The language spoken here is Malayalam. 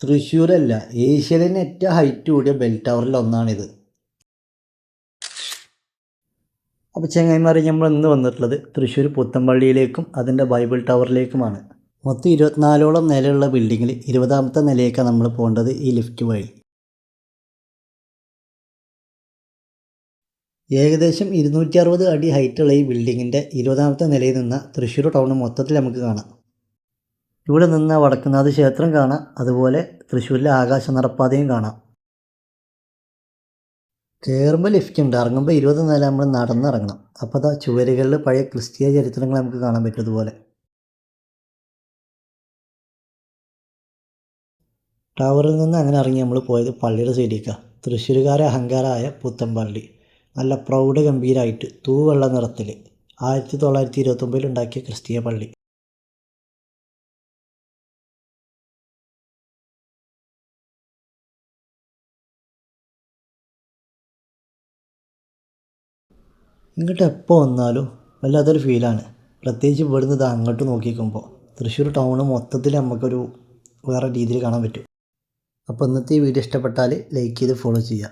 തൃശ്ശൂരല്ല, ഏഷ്യയിലെ തന്നെ ഏറ്റവും ഹൈറ്റ് കൂടിയ ബെൽ ടവറിൽ ഒന്നാണിത്. അപ്പോൾ ചങ്ങായിമാരെ, നമ്മൾ ഇന്ന് വന്നിട്ടുള്ളത് തൃശ്ശൂർ പുത്തമ്പള്ളിയിലേക്കും അതിൻ്റെ ബൈബിൾ ടവറിലേക്കുമാണ്. മൊത്തം 24ഓളം നിലയുള്ള ബിൽഡിങ്ങിൽ 20ാമത്തെ നിലയേക്കാണ് നമ്മൾ പോകേണ്ടത് ഈ ലിഫ്റ്റ് വഴി. ഏകദേശം 260 അടി ഹൈറ്റുള്ള ഈ ബിൽഡിങ്ങിൻ്റെ 20ാമത്തെ നിലയിൽ നിന്ന് തൃശ്ശൂർ ടൗൺ മൊത്തത്തിൽ നമുക്ക് കാണാം. ഇവിടെ നിന്ന് വടക്കുന്നാഥ ക്ഷേത്രം കാണാം, അതുപോലെ തൃശ്ശൂരിലെ ആകാശ നടപ്പാതയും കാണാം. കയറുമ്പോൾ ലിഫ്റ്റ് ഉണ്ട്, ഇറങ്ങുമ്പോൾ 20 നില നമ്മൾ നടന്നിറങ്ങണം. അപ്പോൾ അതാ ചുവരുകളിൽ പഴയ ക്രിസ്തീയ ചരിത്രങ്ങൾ നമുക്ക് കാണാൻ പറ്റും. അതുപോലെ ടവറിൽ നിന്ന് അങ്ങനെ ഇറങ്ങി നമ്മൾ പോയത് പള്ളിയുടെ സൈഡിലേക്കാണ്. തൃശ്ശൂരുകാരെ അഹങ്കാരമായ പുത്തമ്പള്ളി, നല്ല പ്രൗഢ ഗംഭീരമായിട്ട് തൂവെള്ള നിറത്തിൽ 1929 ഉണ്ടാക്കിയ ക്രിസ്തീയ പള്ളി. ഇങ്ങോട്ട് എപ്പോൾ വന്നാലും വല്ലാത്തൊരു ഫീലാണ്, പ്രത്യേകിച്ച് ഇവിടുന്ന് ഇത് അങ്ങോട്ട് നോക്കിക്കുമ്പോൾ. തൃശ്ശൂർ ടൗണ് മൊത്തത്തിൽ നമുക്കൊരു വേറെ രീതിയിൽ കാണാൻ പറ്റും. അപ്പോൾ ഇന്നത്തെ ഈ വീഡിയോ ഇഷ്ടപ്പെട്ടാൽ ലൈക്ക് ചെയ്ത് ഫോളോ ചെയ്യുക.